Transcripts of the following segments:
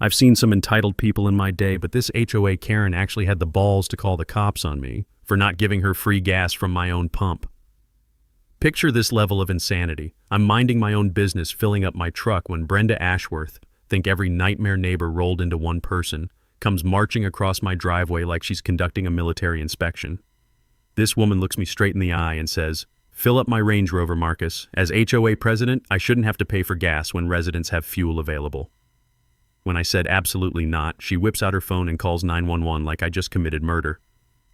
I've seen some entitled people in my day, but this HOA Karen actually had the balls to call the cops on me for not giving her free gas from my own pump. Picture this level of insanity. I'm minding my own business, filling up my truck when Brenda Ashworth, think every nightmare neighbor rolled into one person, comes marching across my driveway like she's conducting a military inspection. This woman looks me straight in the eye and says, "Fill up my Range Rover, Marcus. As HOA president, I shouldn't have to pay for gas when residents have fuel available." When I said absolutely not, she whips out her phone and calls 911 like I just committed murder.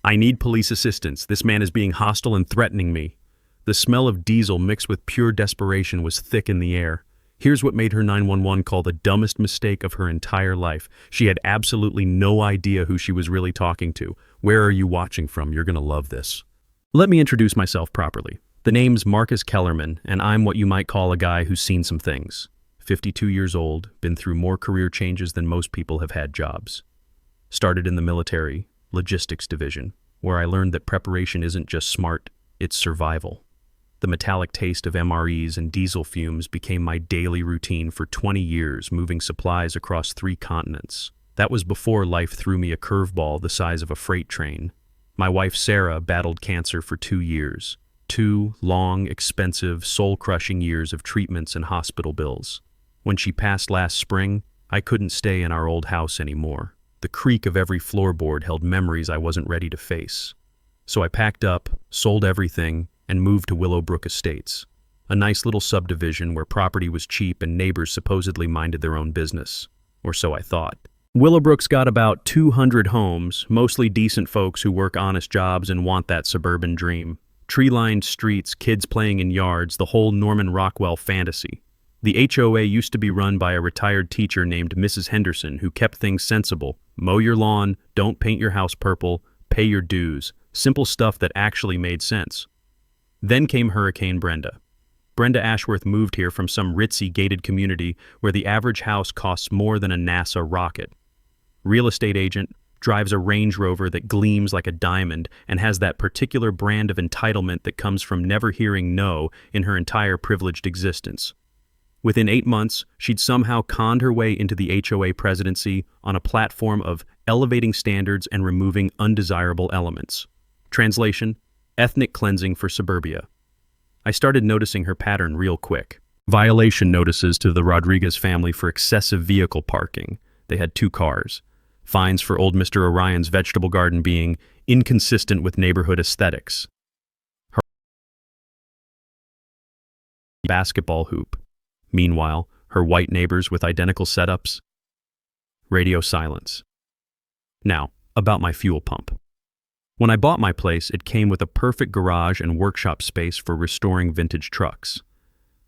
"I need police assistance. This man is being hostile and threatening me." The smell of diesel mixed with pure desperation was thick in the air. Here's what made her 911 call the dumbest mistake of her entire life. She had absolutely no idea who she was really talking to. Where are you watching from? You're gonna love this. Let me introduce myself properly. The name's Marcus Kellerman, and I'm what you might call a guy who's seen some things. 52 years old, been through more career changes than most people have had jobs. Started in the military, logistics division, where I learned that preparation isn't just smart, it's survival. The metallic taste of MREs and diesel fumes became my daily routine for 20 years, moving supplies across 3 continents. That was before life threw me a curveball the size of a freight train. My wife Sarah battled cancer for 2 years. 2 long, expensive, soul-crushing years of treatments and hospital bills. When she passed last spring, I couldn't stay in our old house anymore. The creak of every floorboard held memories I wasn't ready to face. So I packed up, sold everything, and moved to Willowbrook Estates, a nice little subdivision where property was cheap and neighbors supposedly minded their own business. Or so I thought. Willowbrook's got about 200 homes, mostly decent folks who work honest jobs and want that suburban dream. Tree-lined streets, kids playing in yards, the whole Norman Rockwell fantasy. The HOA used to be run by a retired teacher named Mrs. Henderson who kept things sensible. Mow your lawn, don't paint your house purple, pay your dues. Simple stuff that actually made sense. Then came Hurricane Brenda. Brenda Ashworth moved here from some ritzy gated community where the average house costs more than a NASA rocket. Real estate agent, drives a Range Rover that gleams like a diamond and has that particular brand of entitlement that comes from never hearing no in her entire privileged existence. Within 8 months, she'd somehow conned her way into the HOA presidency on a platform of elevating standards and removing undesirable elements. Translation: ethnic cleansing for suburbia. I started noticing her pattern real quick. Violation notices to the Rodriguez family for excessive vehicle parking. They had 2 cars. Fines for old Mr. Orion's vegetable garden being inconsistent with neighborhood aesthetics. Her basketball hoop. Meanwhile, her white neighbors with identical setups. Radio silence. Now, about my fuel pump. When I bought my place, it came with a perfect garage and workshop space for restoring vintage trucks.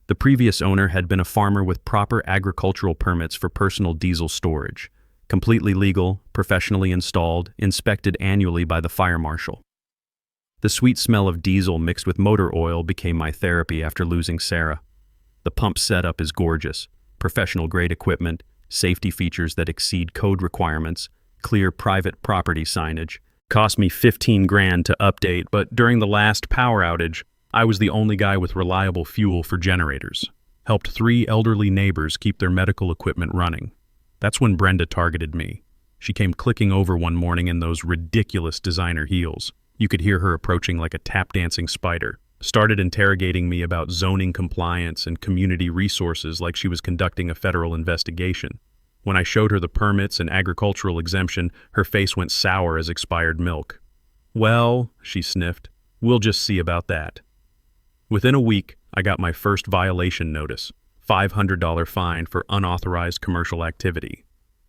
The previous owner had been a farmer with proper agricultural permits for personal diesel storage, completely legal, professionally installed, inspected annually by the fire marshal. The sweet smell of diesel mixed with motor oil became my therapy after losing Sarah. The pump setup is gorgeous, professional-grade equipment, safety features that exceed code requirements, clear private property signage. Cost me 15 grand to update, but during the last power outage, I was the only guy with reliable fuel for generators. Helped 3 elderly neighbors keep their medical equipment running. That's when Brenda targeted me. She came clicking over one morning in those ridiculous designer heels. You could hear her approaching like a tap-dancing spider. Started interrogating me about zoning compliance and community resources like she was conducting a federal investigation. When I showed her the permits and agricultural exemption, her face went sour as expired milk. "Well," she sniffed, "we'll just see about that." Within a week, I got my first violation notice, $500 fine for unauthorized commercial activity.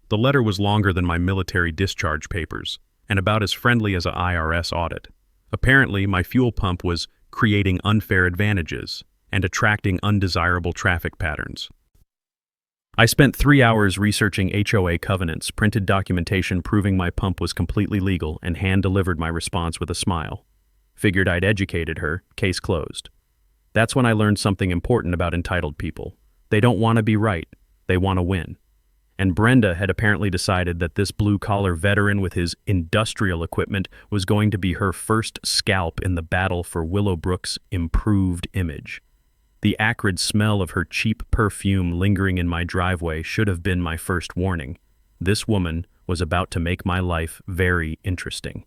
The letter was longer than my military discharge papers, and about as friendly as an IRS audit. Apparently, my fuel pump was creating unfair advantages and attracting undesirable traffic patterns. I spent 3 hours researching HOA covenants, printed documentation proving my pump was completely legal, and hand-delivered my response with a smile. Figured I'd educated her, case closed. That's when I learned something important about entitled people. They don't want to be right, they want to win. And Brenda had apparently decided that this blue-collar veteran with his industrial equipment was going to be her first scalp in the battle for Willowbrook's improved image. The acrid smell of her cheap perfume lingering in my driveway should have been my first warning. This woman was about to make my life very interesting.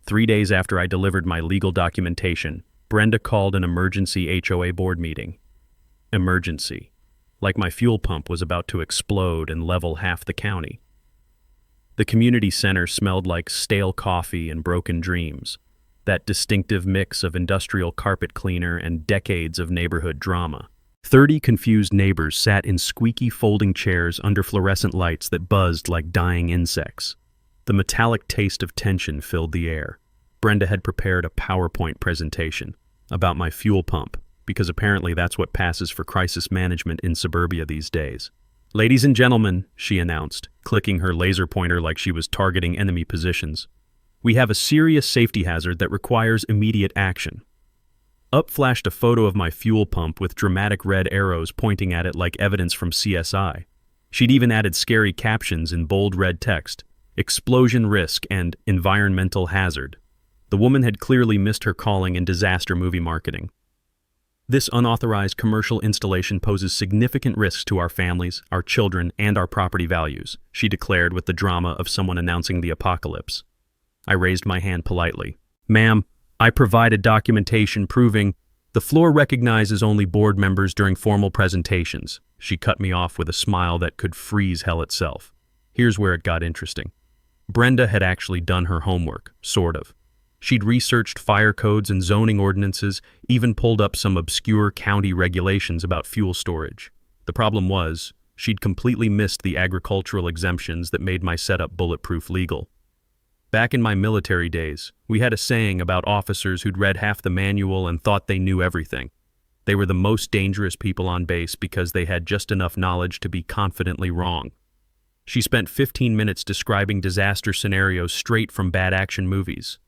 3 days after I delivered my legal documentation, Brenda called an emergency HOA board meeting. Emergency. Like my fuel pump was about to explode and level half the county. The community center smelled like stale coffee and broken dreams, that distinctive mix of industrial carpet cleaner and decades of neighborhood drama. 30 confused neighbors sat in squeaky folding chairs under fluorescent lights that buzzed like dying insects. The metallic taste of tension filled the air. Brenda had prepared a PowerPoint presentation about my fuel pump, because apparently that's what passes for crisis management in suburbia these days. "Ladies and gentlemen," she announced, clicking her laser pointer like she was targeting enemy positions, "we have a serious safety hazard that requires immediate action." Up flashed a photo of my fuel pump with dramatic red arrows pointing at it like evidence from CSI. She'd even added scary captions in bold red text: "Explosion risk" and "Environmental hazard." The woman had clearly missed her calling in disaster movie marketing. "This unauthorized commercial installation poses significant risks to our families, our children, and our property values," she declared with the drama of someone announcing the apocalypse. I raised my hand politely. "Ma'am, I provided documentation proving the floor recognizes only board members during formal presentations." She cut me off with a smile that could freeze hell itself. Here's where it got interesting. Brenda had actually done her homework, sort of. She'd researched fire codes and zoning ordinances, even pulled up some obscure county regulations about fuel storage. The problem was, she'd completely missed the agricultural exemptions that made my setup bulletproof legal. Back in my military days, we had a saying about officers who'd read half the manual and thought they knew everything. They were the most dangerous people on base because they had just enough knowledge to be confidently wrong. She spent 15 minutes describing disaster scenarios straight from bad action movies.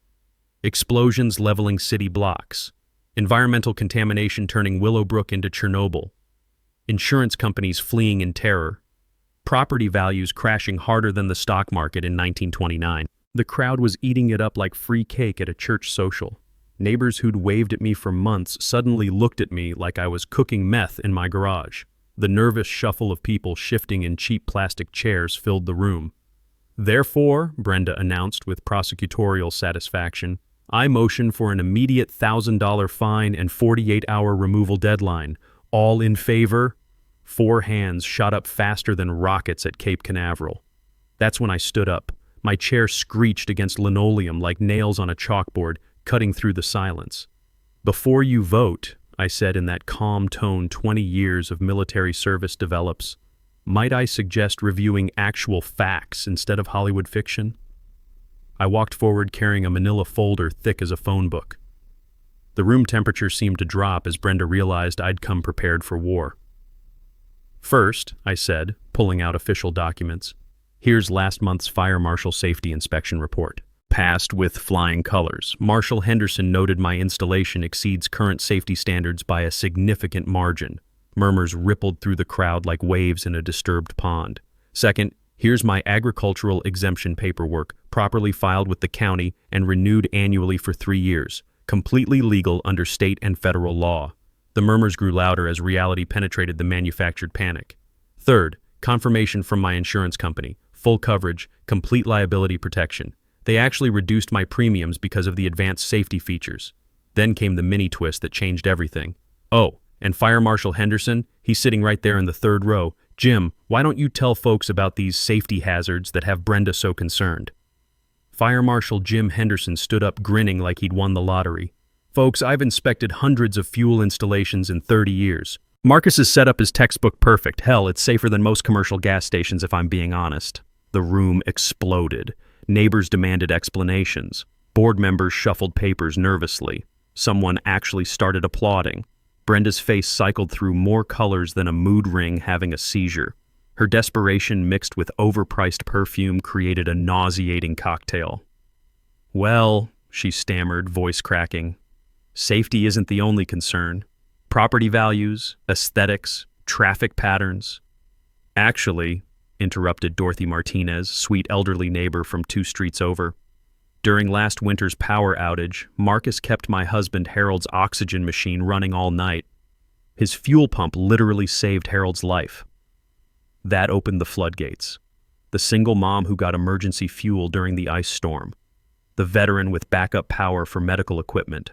Explosions leveling city blocks. Environmental contamination turning Willowbrook into Chernobyl. Insurance companies fleeing in terror. Property values crashing harder than the stock market in 1929. The crowd was eating it up like free cake at a church social. Neighbors who'd waved at me for months suddenly looked at me like I was cooking meth in my garage. The nervous shuffle of people shifting in cheap plastic chairs filled the room. "Therefore," Brenda announced with prosecutorial satisfaction, "I motion for an immediate $1,000 fine and 48-hour removal deadline. All in favor?" 4 hands shot up faster than rockets at Cape Canaveral. That's when I stood up. My chair screeched against linoleum like nails on a chalkboard, cutting through the silence. "Before you vote," I said in that calm tone 20 years of military service develops, "might I suggest reviewing actual facts instead of Hollywood fiction?" I walked forward carrying a manila folder thick as a phone book. The room temperature seemed to drop as Brenda realized I'd come prepared for war. "First," I said, pulling out official documents, "here's last month's Fire Marshal Safety Inspection Report. Passed with flying colors. Marshal Henderson noted my installation exceeds current safety standards by a significant margin." Murmurs rippled through the crowd like waves in a disturbed pond. "Second, here's my agricultural exemption paperwork, properly filed with the county and renewed annually for 3 years, completely legal under state and federal law." The murmurs grew louder as reality penetrated the manufactured panic. "Third, confirmation from my insurance company, full coverage, complete liability protection. They actually reduced my premiums because of the advanced safety features." Then came the mini twist that changed everything. "Oh, and Fire Marshal Henderson, he's sitting right there in the 3rd row. Jim, why don't you tell folks about these safety hazards that have Brenda so concerned?" Fire Marshal Jim Henderson stood up grinning like he'd won the lottery. "Folks, I've inspected hundreds of fuel installations in 30 years. Marcus's setup is textbook perfect. Hell, it's safer than most commercial gas stations if I'm being honest." The room exploded. Neighbors demanded explanations. Board members shuffled papers nervously. Someone actually started applauding. Brenda's face cycled through more colors than a mood ring having a seizure. Her desperation mixed with overpriced perfume created a nauseating cocktail. "Well," she stammered, voice cracking, "safety isn't the only concern. Property values, aesthetics, traffic patterns." "Actually," interrupted Dorothy Martinez, sweet elderly neighbor from 2 streets over, "during last winter's power outage, Marcus kept my husband Harold's oxygen machine running all night. His fuel pump literally saved Harold's life." That opened the floodgates. The single mom who got emergency fuel during the ice storm. The veteran with backup power for medical equipment.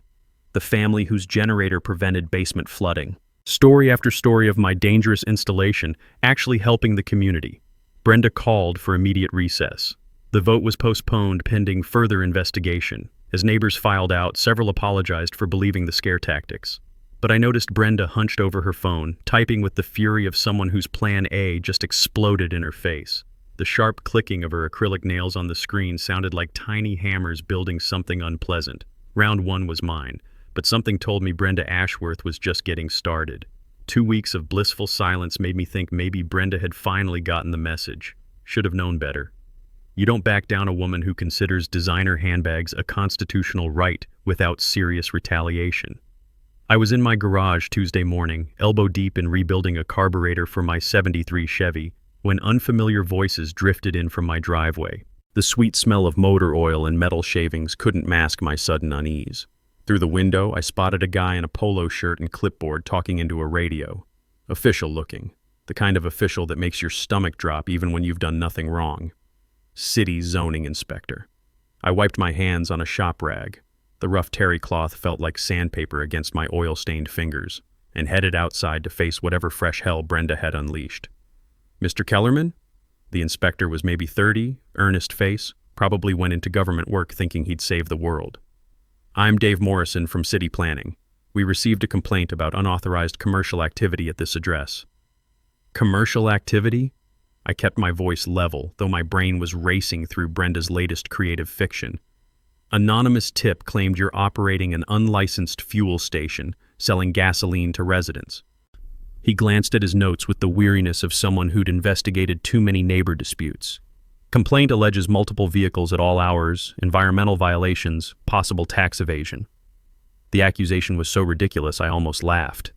The family whose generator prevented basement flooding. Story after story of my dangerous installation actually helping the community. Brenda called for immediate recess. The vote was postponed pending further investigation. As neighbors filed out, several apologized for believing the scare tactics. But I noticed Brenda hunched over her phone, typing with the fury of someone whose plan A just exploded in her face. The sharp clicking of her acrylic nails on the screen sounded like tiny hammers building something unpleasant. Round one was mine, but something told me Brenda Ashworth was just getting started. 2 weeks of blissful silence made me think maybe Brenda had finally gotten the message. Should have known better. You don't back down a woman who considers designer handbags a constitutional right without serious retaliation. I was in my garage Tuesday morning, elbow deep in rebuilding a carburetor for my '73 Chevy, when unfamiliar voices drifted in from my driveway. The sweet smell of motor oil and metal shavings couldn't mask my sudden unease. Through the window, I spotted a guy in a polo shirt and clipboard talking into a radio. Official looking. The kind of official that makes your stomach drop even when you've done nothing wrong. City zoning inspector. I wiped my hands on a shop rag. The rough terry cloth felt like sandpaper against my oil-stained fingers, and headed outside to face whatever fresh hell Brenda had unleashed. Mr. Kellerman? The inspector was maybe 30, earnest face, probably went into government work thinking he'd save the world. I'm Dave Morrison from City Planning. We received a complaint about unauthorized commercial activity at this address. Commercial activity? I kept my voice level, though my brain was racing through Brenda's latest creative fiction. Anonymous tip claimed you're operating an unlicensed fuel station, selling gasoline to residents. He glanced at his notes with the weariness of someone who'd investigated too many neighbor disputes. Complaint alleges multiple vehicles at all hours, environmental violations, possible tax evasion. The accusation was so ridiculous I almost laughed.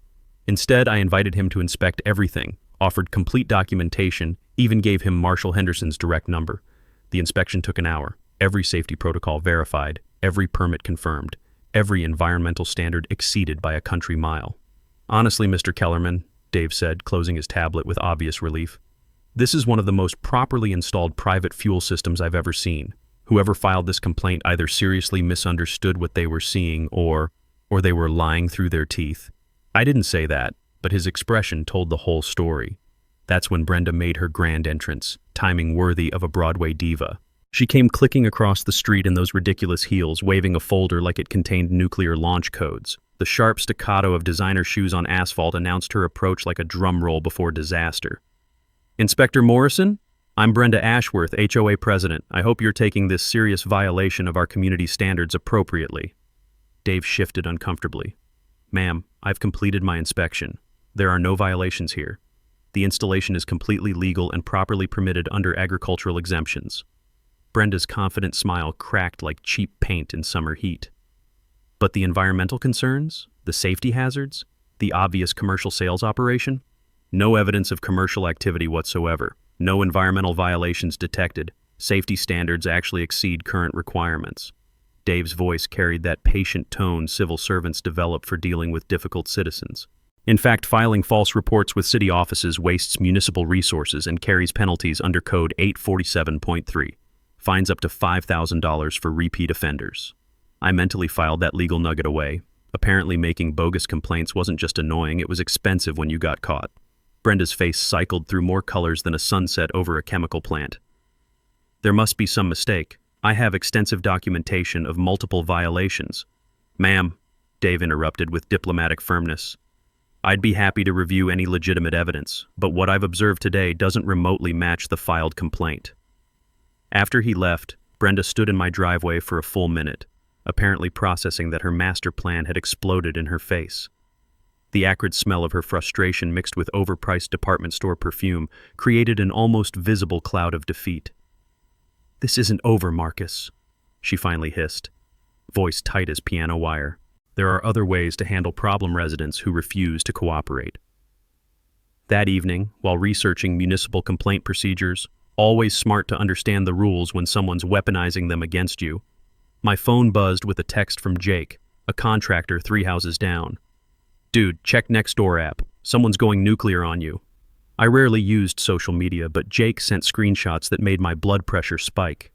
Instead, I invited him to inspect everything, offered complete documentation, even gave him Marshall Henderson's direct number. The inspection took an hour. Every safety protocol verified, every permit confirmed, every environmental standard exceeded by a country mile. Honestly, Mr. Kellerman, Dave said, closing his tablet with obvious relief, this is one of the most properly installed private fuel systems I've ever seen. Whoever filed this complaint either seriously misunderstood what they were seeing or they were lying through their teeth. I didn't say that, but his expression told the whole story. That's when Brenda made her grand entrance, timing worthy of a Broadway diva. She came clicking across the street in those ridiculous heels, waving a folder like it contained nuclear launch codes. The sharp staccato of designer shoes on asphalt announced her approach like a drum roll before disaster. Inspector Morrison? I'm Brenda Ashworth, HOA President. I hope you're taking this serious violation of our community standards appropriately. Dave shifted uncomfortably. Ma'am, I've completed my inspection. There are no violations here. The installation is completely legal and properly permitted under agricultural exemptions. Brenda's confident smile cracked like cheap paint in summer heat. But the environmental concerns, the safety hazards, the obvious commercial sales operation? No evidence of commercial activity whatsoever. No environmental violations detected. Safety standards actually exceed current requirements. Dave's voice carried that patient tone civil servants develop for dealing with difficult citizens. In fact, filing false reports with city offices wastes municipal resources and carries penalties under Code 847.3. Fines up to $5,000 for repeat offenders. I mentally filed that legal nugget away. Apparently making bogus complaints wasn't just annoying, it was expensive when you got caught. Brenda's face cycled through more colors than a sunset over a chemical plant. There must be some mistake. I have extensive documentation of multiple violations. Ma'am, Dave interrupted with diplomatic firmness. I'd be happy to review any legitimate evidence, but what I've observed today doesn't remotely match the filed complaint. After he left, Brenda stood in my driveway for a full minute, apparently processing that her master plan had exploded in her face. The acrid smell of her frustration mixed with overpriced department store perfume created an almost visible cloud of defeat. This isn't over, Marcus, she finally hissed, voice tight as piano wire. There are other ways to handle problem residents who refuse to cooperate. That evening, while researching municipal complaint procedures, always smart to understand the rules when someone's weaponizing them against you, my phone buzzed with a text from Jake, a contractor 3 houses down. Dude, check Nextdoor app. Someone's going nuclear on you. I rarely used social media, but Jake sent screenshots that made my blood pressure spike.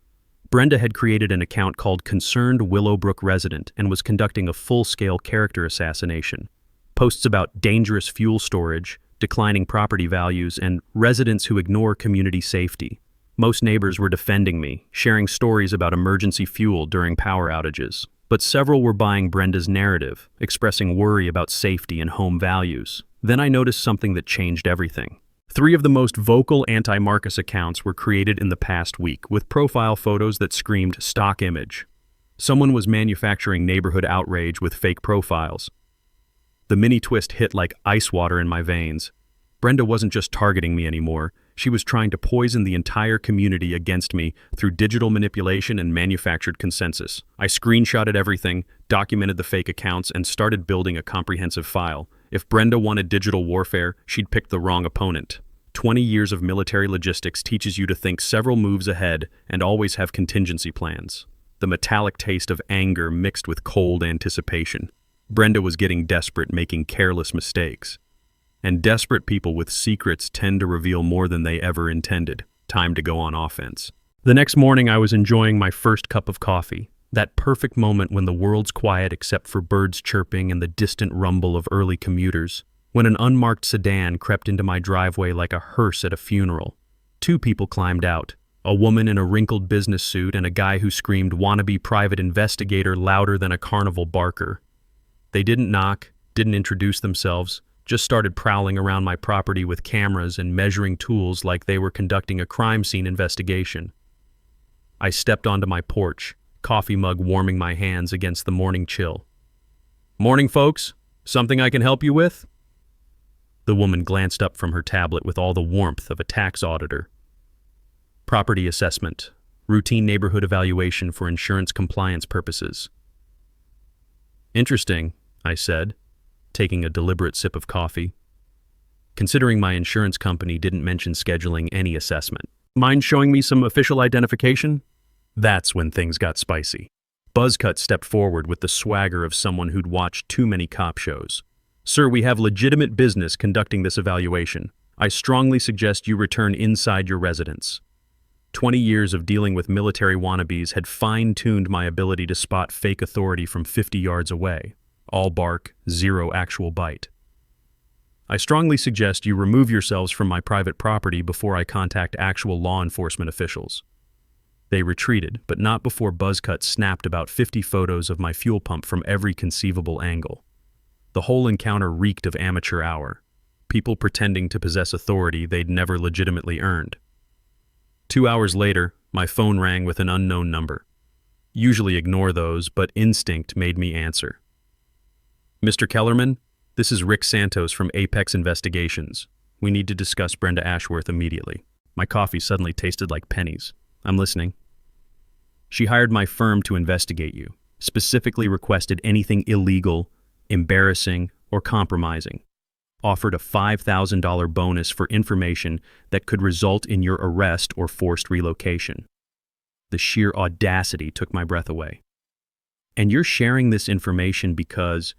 Brenda had created an account called Concerned Willowbrook Resident and was conducting a full-scale character assassination. Posts about dangerous fuel storage, declining property values, and residents who ignore community safety. Most neighbors were defending me, sharing stories about emergency fuel during power outages. But several were buying Brenda's narrative, expressing worry about safety and home values. Then I noticed something that changed everything. 3 of the most vocal anti-Marcus accounts were created in the past week, with profile photos that screamed stock image. Someone was manufacturing neighborhood outrage with fake profiles. The mini twist hit like ice water in my veins. Brenda wasn't just targeting me anymore. She was trying to poison the entire community against me through digital manipulation and manufactured consensus. I screenshotted everything, documented the fake accounts, and started building a comprehensive file. If Brenda wanted digital warfare, she'd picked the wrong opponent. 20 years of military logistics teaches you to think several moves ahead and always have contingency plans. The metallic taste of anger mixed with cold anticipation. Brenda was getting desperate, making careless mistakes. And desperate people with secrets tend to reveal more than they ever intended. Time to go on offense. The next morning, I was enjoying my first cup of coffee. That perfect moment when the world's quiet except for birds chirping and the distant rumble of early commuters. When an unmarked sedan crept into my driveway like a hearse at a funeral. 2 people climbed out. A woman in a wrinkled business suit and a guy who screamed wannabe private investigator louder than a carnival barker. They didn't knock, didn't introduce themselves, just started prowling around my property with cameras and measuring tools like they were conducting a crime scene investigation. I stepped onto my porch, coffee mug warming my hands against the morning chill. "Morning, folks. Something I can help you with?" The woman glanced up from her tablet with all the warmth of a tax auditor. "Property assessment. Routine neighborhood evaluation for insurance compliance purposes." "Interesting," I said, taking a deliberate sip of coffee. Considering my insurance company didn't mention scheduling any assessment. "Mind showing me some official identification?" That's when things got spicy. Buzzcut stepped forward with the swagger of someone who'd watched too many cop shows. "Sir, we have legitimate business conducting this evaluation. I strongly suggest you return inside your residence." 20 years of dealing with military wannabes had fine-tuned my ability to spot fake authority from 50 yards away. All bark, zero actual bite. "I strongly suggest you remove yourselves from my private property before I contact actual law enforcement officials." They retreated, but not before Buzzcut snapped about 50 photos of my fuel pump from every conceivable angle. The whole encounter reeked of amateur hour. People pretending to possess authority they'd never legitimately earned. 2 hours later, my phone rang with an unknown number. Usually ignore those, but instinct made me answer. "Mr. Kellerman, this is Rick Santos from Apex Investigations. We need to discuss Brenda Ashworth immediately." My coffee suddenly tasted like pennies. "I'm listening." "She hired my firm to investigate you, specifically requested anything illegal, embarrassing, or compromising. Offered a $5,000 bonus for information that could result in your arrest or forced relocation." The sheer audacity took my breath away. "And you're sharing this information because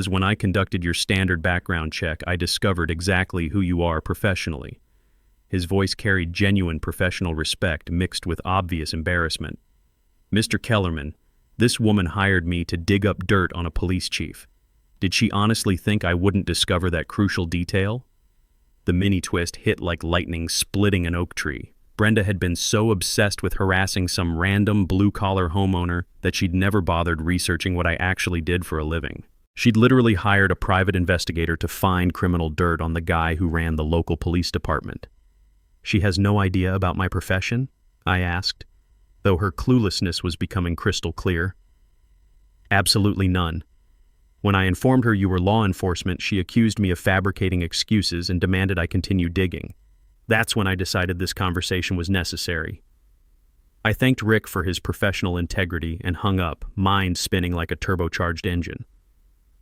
when I conducted your standard background check, I discovered exactly who you are professionally." His voice carried genuine professional respect mixed with obvious embarrassment. "Mr. Kellerman, this woman hired me to dig up dirt on a police chief. Did she honestly think I wouldn't discover that crucial detail?" The mini twist hit like lightning splitting an oak tree. Brenda had been so obsessed with harassing some random blue-collar homeowner that she'd never bothered researching what I actually did for a living. She'd literally hired a private investigator to find criminal dirt on the guy who ran the local police department. "She has no idea about my profession?" I asked, though her cluelessness was becoming crystal clear. "Absolutely none. When I informed her you were law enforcement, she accused me of fabricating excuses and demanded I continue digging. That's when I decided this conversation was necessary." I thanked Rick for his professional integrity and hung up, mind spinning like a turbocharged engine.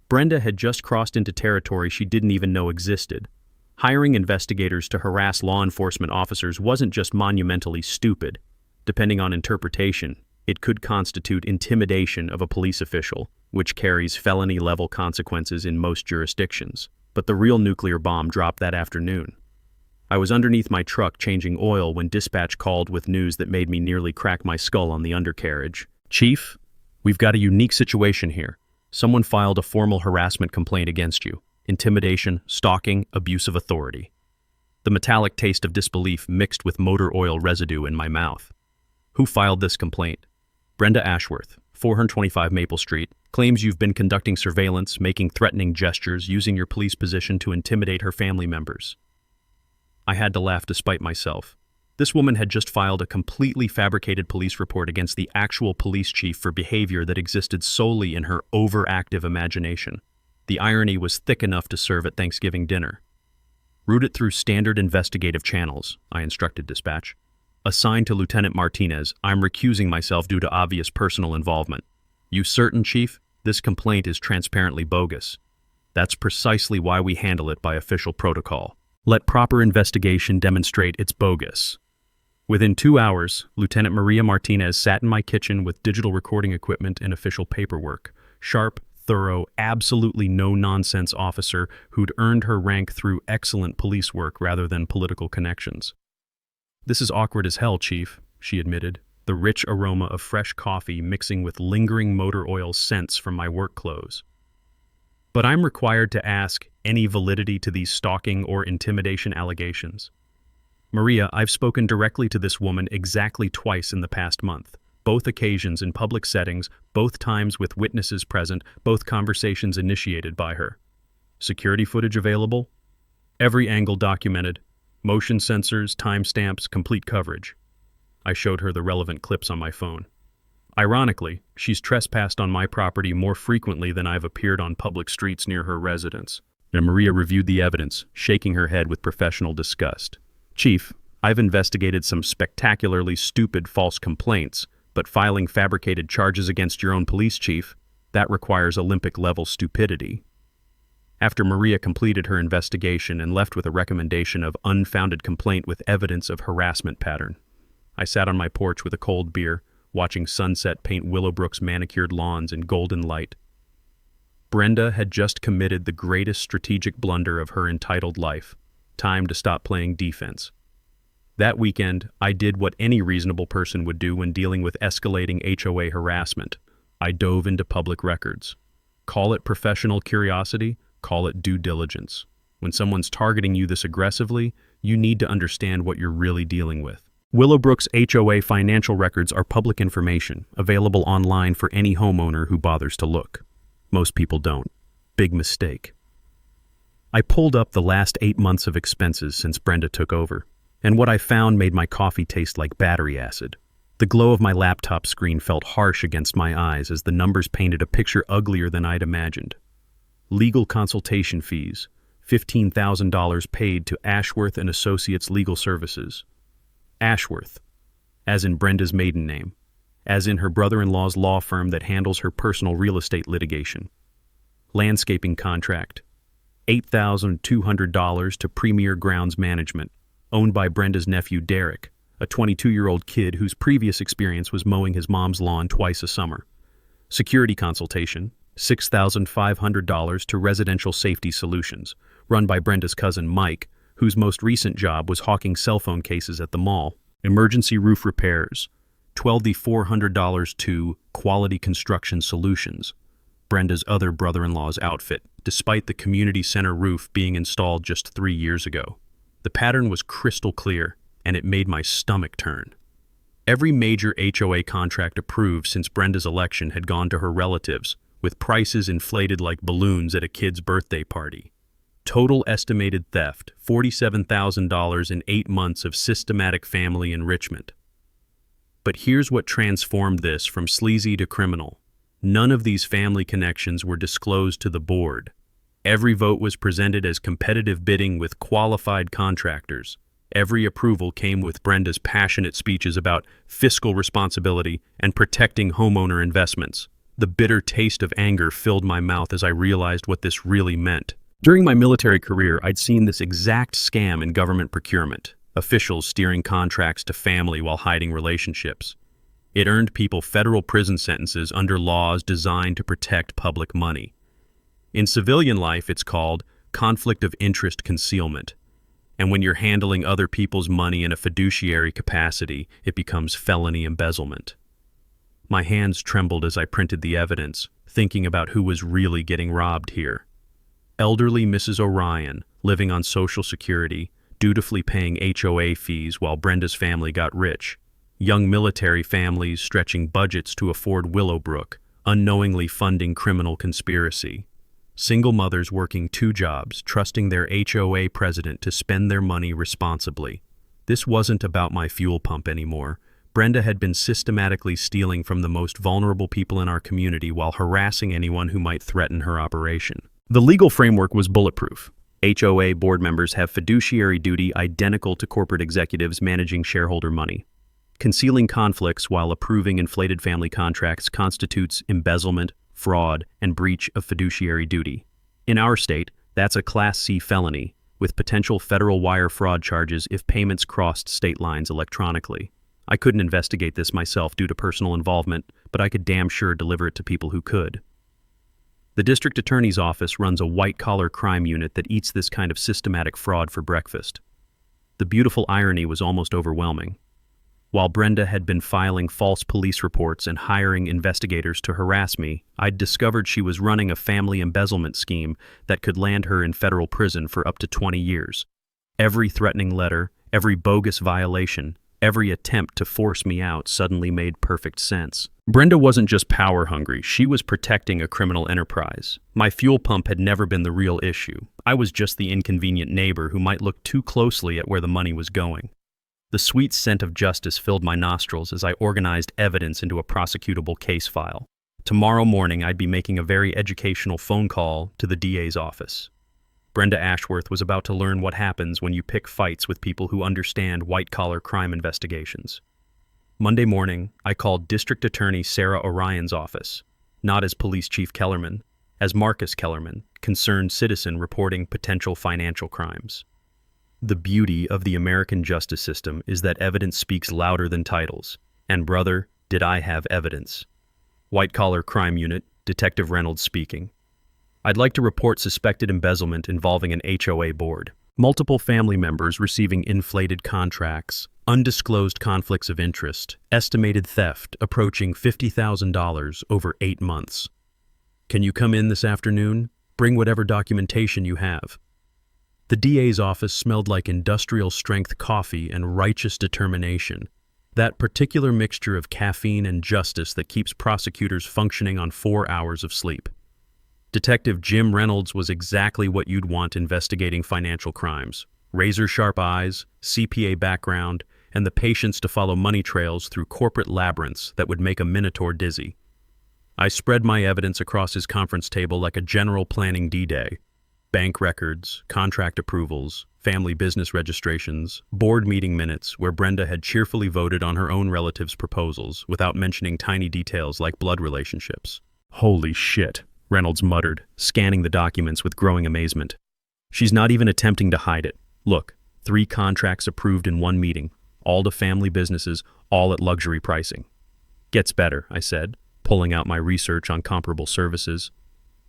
Brenda had just crossed into territory she didn't even know existed. Hiring investigators to harass law enforcement officers wasn't just monumentally stupid. Depending on interpretation, it could constitute intimidation of a police official, which carries felony-level consequences in most jurisdictions. But the real nuclear bomb dropped that afternoon. I was underneath my truck changing oil when dispatch called with news that made me nearly crack my skull on the undercarriage. "Chief, we've got a unique situation here. Someone filed a formal harassment complaint against you. Intimidation, stalking, abuse of authority." The metallic taste of disbelief mixed with motor oil residue in my mouth. "Who filed this complaint?" "Brenda Ashworth, 425 Maple Street, claims you've been conducting surveillance, making threatening gestures, using your police position to intimidate her family members." I had to laugh despite myself. This woman had just filed a completely fabricated police report against the actual police chief for behavior that existed solely in her overactive imagination. The irony was thick enough to serve at Thanksgiving dinner. "Route it through standard investigative channels," I instructed dispatch. "Assigned to Lieutenant Martinez, I'm recusing myself due to obvious personal involvement." "You certain, Chief? This complaint is transparently bogus." "That's precisely why we handle it by official protocol. Let proper investigation demonstrate it's bogus." Within 2 hours, Lieutenant Maria Martinez sat in my kitchen with digital recording equipment and official paperwork. Sharp, thorough, absolutely no-nonsense officer who'd earned her rank through excellent police work rather than political connections. "This is awkward as hell, Chief," she admitted, the rich aroma of fresh coffee mixing with lingering motor oil scents from my work clothes. "But I'm required to ask any validity to these stalking or intimidation allegations." "Maria, I've spoken directly to this woman exactly twice in the past month. Both occasions in public settings, both times with witnesses present, both conversations initiated by her." "Security footage available?" "Every angle documented. Motion sensors, timestamps, complete coverage." I showed her the relevant clips on my phone. "Ironically, she's trespassed on my property more frequently than I've appeared on public streets near her residence." And Maria reviewed the evidence, shaking her head with professional disgust. "Chief, I've investigated some spectacularly stupid false complaints, but filing fabricated charges against your own police chief, that requires Olympic-level stupidity." After Maria completed her investigation and left with a recommendation of unfounded complaint with evidence of harassment pattern, I sat on my porch with a cold beer, watching sunset paint Willowbrook's manicured lawns in golden light. Brenda had just committed the greatest strategic blunder of her entitled life. Time to stop playing defense. That weekend, I did what any reasonable person would do when dealing with escalating HOA harassment. I dove into public records. Call it professional curiosity, call it due diligence. When someone's targeting you this aggressively, you need to understand what you're really dealing with. Willowbrook's HOA financial records are public information, available online for any homeowner who bothers to look. Most people don't. Big mistake. I pulled up the last 8 months of expenses since Brenda took over, and what I found made my coffee taste like battery acid. The glow of my laptop screen felt harsh against my eyes as the numbers painted a picture uglier than I'd imagined. Legal consultation fees, $15,000 paid to Ashworth and Associates Legal Services. Ashworth, as in Brenda's maiden name, as in her brother-in-law's law firm that handles her personal real estate litigation. Landscaping contract, $8,200 to Premier Grounds Management, owned by Brenda's nephew Derek, a 22-year-old kid whose previous experience was mowing his mom's lawn twice a summer. Security consultation, $6,500 to Residential Safety Solutions, run by Brenda's cousin Mike, whose most recent job was hawking cell phone cases at the mall. Emergency roof repairs, $12,400 to Quality Construction Solutions, Brenda's other brother-in-law's outfit, despite the community center roof being installed just 3 years ago. The pattern was crystal clear, and it made my stomach turn. Every major HOA contract approved since Brenda's election had gone to her relatives, with prices inflated like balloons at a kid's birthday party. Total estimated theft, $47,000 in 8 months of systematic family enrichment. But here's what transformed this from sleazy to criminal. None of these family connections were disclosed to the board. Every vote was presented as competitive bidding with qualified contractors. Every approval came with Brenda's passionate speeches about fiscal responsibility and protecting homeowner investments. The bitter taste of anger filled my mouth as I realized what this really meant. During my military career, I'd seen this exact scam in government procurement, officials steering contracts to family while hiding relationships. It earned people federal prison sentences under laws designed to protect public money. In civilian life, it's called conflict of interest concealment. And when you're handling other people's money in a fiduciary capacity, it becomes felony embezzlement. My hands trembled as I printed the evidence, thinking about who was really getting robbed here. Elderly Mrs. Orion, living on Social Security, dutifully paying HOA fees while Brenda's family got rich. Young military families stretching budgets to afford Willowbrook, unknowingly funding criminal conspiracy. Single mothers working 2 jobs, trusting their HOA president to spend their money responsibly. This wasn't about my fuel pump anymore. Brenda had been systematically stealing from the most vulnerable people in our community while harassing anyone who might threaten her operation. The legal framework was bulletproof. HOA board members have fiduciary duty identical to corporate executives managing shareholder money. Concealing conflicts while approving inflated family contracts constitutes embezzlement, fraud, and breach of fiduciary duty. In our state, that's a Class C felony, with potential federal wire fraud charges if payments crossed state lines electronically. I couldn't investigate this myself due to personal involvement, but I could damn sure deliver it to people who could. The district attorney's office runs a white-collar crime unit that eats this kind of systematic fraud for breakfast. The beautiful irony was almost overwhelming. While Brenda had been filing false police reports and hiring investigators to harass me, I'd discovered she was running a family embezzlement scheme that could land her in federal prison for up to 20 years. Every threatening letter, every bogus violation, every attempt to force me out suddenly made perfect sense. Brenda wasn't just power-hungry, she was protecting a criminal enterprise. My fuel pump had never been the real issue. I was just the inconvenient neighbor who might look too closely at where the money was going. The sweet scent of justice filled my nostrils as I organized evidence into a prosecutable case file. Tomorrow morning, I'd be making a very educational phone call to the DA's office. Brenda Ashworth was about to learn what happens when you pick fights with people who understand white-collar crime investigations. Monday morning, I called District Attorney Sarah Orion's office, not as Police Chief Kellerman, as Marcus Kellerman, concerned citizen reporting potential financial crimes. The beauty of the American justice system is that evidence speaks louder than titles. And brother, did I have evidence. White-collar crime unit, Detective Reynolds speaking. I'd like to report suspected embezzlement involving an HOA board. Multiple family members receiving inflated contracts, undisclosed conflicts of interest, estimated theft approaching $50,000 over 8 months. Can you come in this afternoon? Bring whatever documentation you have. The DA's office smelled like industrial-strength coffee and righteous determination, that particular mixture of caffeine and justice that keeps prosecutors functioning on 4 hours of sleep. Detective Jim Reynolds was exactly what you'd want investigating financial crimes. Razor-sharp eyes, CPA background, and the patience to follow money trails through corporate labyrinths that would make a minotaur dizzy. I spread my evidence across his conference table like a general planning D-Day. Bank records, contract approvals, family business registrations, board meeting minutes where Brenda had cheerfully voted on her own relatives' proposals without mentioning tiny details like blood relationships. Holy shit, Reynolds muttered, scanning the documents with growing amazement. She's not even attempting to hide it. Look, 3 contracts approved in 1 meeting, all to family businesses, all at luxury pricing. Gets better, I said, pulling out my research on comparable services.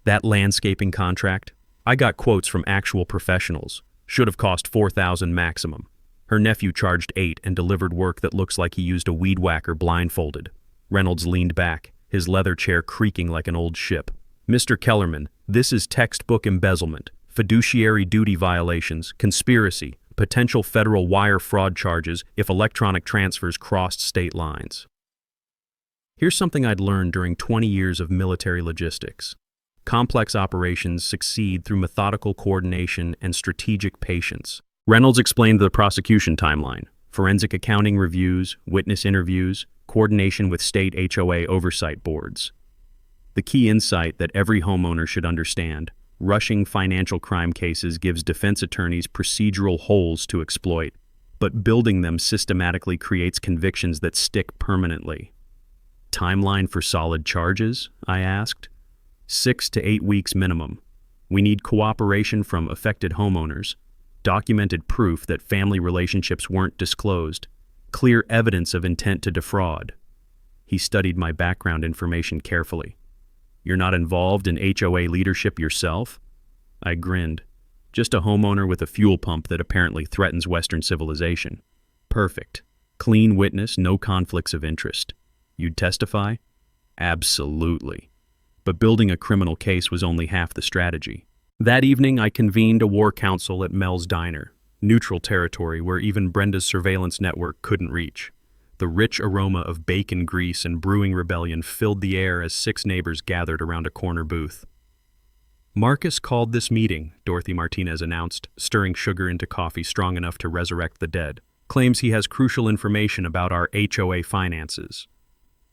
That landscaping contract, I got quotes from actual professionals. Should have cost $4,000 maximum. Her nephew charged $8 and delivered work that looks like he used a weed whacker blindfolded. Reynolds leaned back, his leather chair creaking like an old ship. Mr. Kellerman, this is textbook embezzlement, fiduciary duty violations, conspiracy, potential federal wire fraud charges if electronic transfers crossed state lines. Here's something I'd learned during 20 years of military logistics. Complex operations succeed through methodical coordination and strategic patience. Reynolds explained the prosecution timeline: forensic accounting reviews, witness interviews, coordination with state HOA oversight boards. The key insight that every homeowner should understand: rushing financial crime cases gives defense attorneys procedural holes to exploit, but building them systematically creates convictions that stick permanently. Timeline for solid charges? I asked. 6 to 8 weeks minimum. We need cooperation from affected homeowners, documented proof that family relationships weren't disclosed, clear evidence of intent to defraud. He studied my background information carefully. You're not involved in HOA leadership yourself? I grinned. Just a homeowner with a fuel pump that apparently threatens Western civilization. Perfect. Clean witness, no conflicts of interest. You'd testify? Absolutely. But building a criminal case was only half the strategy. That evening, I convened a war council at Mel's Diner, neutral territory where even Brenda's surveillance network couldn't reach. The rich aroma of bacon grease and brewing rebellion filled the air as 6 neighbors gathered around a corner booth. Marcus called this meeting, Dorothy Martinez announced, stirring sugar into coffee strong enough to resurrect the dead. Claims he has crucial information about our HOA finances.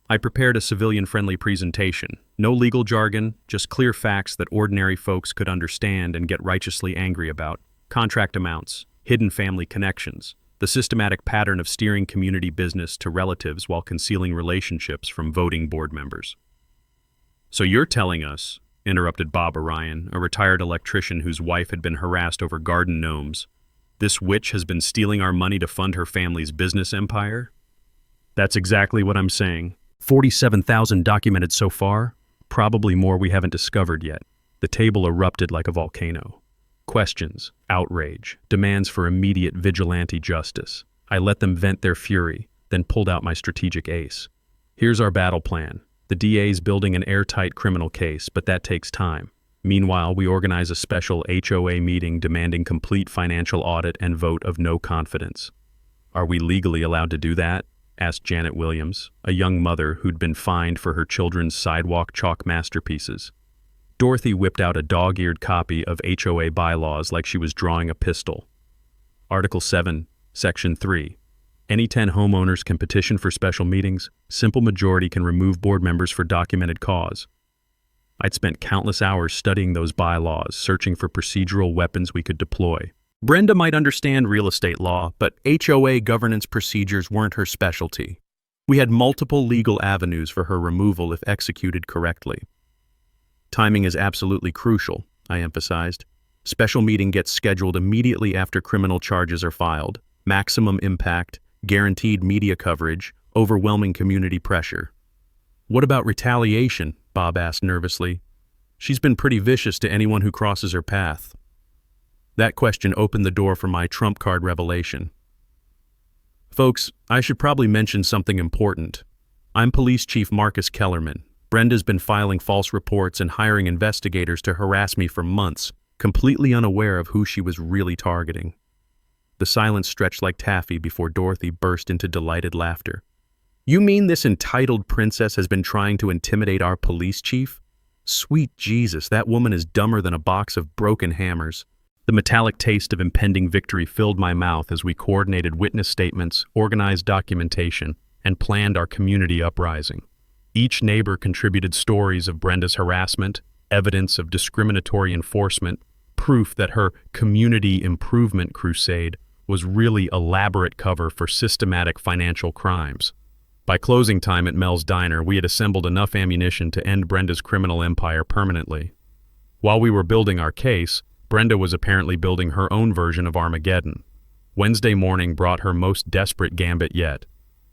I prepared a civilian-friendly presentation. No legal jargon, just clear facts that ordinary folks could understand and get righteously angry about. Contract amounts, hidden family connections, the systematic pattern of steering community business to relatives while concealing relationships from voting board members. So you're telling us, interrupted Bob Orion, a retired electrician whose wife had been harassed over garden gnomes, this witch has been stealing our money to fund her family's business empire? That's exactly what I'm saying. 47,000 documented so far, probably more we haven't discovered yet. The table erupted like a volcano. Questions, outrage, demands for immediate vigilante justice. I let them vent their fury, then pulled out my strategic ace. Here's our battle plan. The DA's building an airtight criminal case, but that takes time. Meanwhile, we organize a special HOA meeting demanding complete financial audit and vote of no confidence. Are we legally allowed to do that? Asked Janet Williams, a young mother who'd been fined for her children's sidewalk chalk masterpieces. Dorothy whipped out a dog-eared copy of HOA bylaws like she was drawing a pistol. Article 7, Section 3. Any 10 homeowners can petition for special meetings. Simple majority can remove board members for documented cause. I'd spent countless hours studying those bylaws, searching for procedural weapons we could deploy. Brenda might understand real estate law, but HOA governance procedures weren't her specialty. We had multiple legal avenues for her removal if executed correctly. Timing is absolutely crucial, I emphasized. Special meeting gets scheduled immediately after criminal charges are filed. Maximum impact, guaranteed media coverage, overwhelming community pressure. What about retaliation? Bob asked nervously. She's been pretty vicious to anyone who crosses her path. That question opened the door for my trump card revelation. Folks, I should probably mention something important. I'm Police Chief Marcus Kellerman. Brenda's been filing false reports and hiring investigators to harass me for months, completely unaware of who she was really targeting. The silence stretched like taffy before Dorothy burst into delighted laughter. You mean this entitled princess has been trying to intimidate our police chief? Sweet Jesus, that woman is dumber than a box of broken hammers. The metallic taste of impending victory filled my mouth as we coordinated witness statements, organized documentation, and planned our community uprising. Each neighbor contributed stories of Brenda's harassment, evidence of discriminatory enforcement, proof that her community improvement crusade was really elaborate cover for systematic financial crimes. By closing time at Mel's Diner, we had assembled enough ammunition to end Brenda's criminal empire permanently. While we were building our case, Brenda was apparently building her own version of Armageddon. Wednesday morning brought her most desperate gambit yet.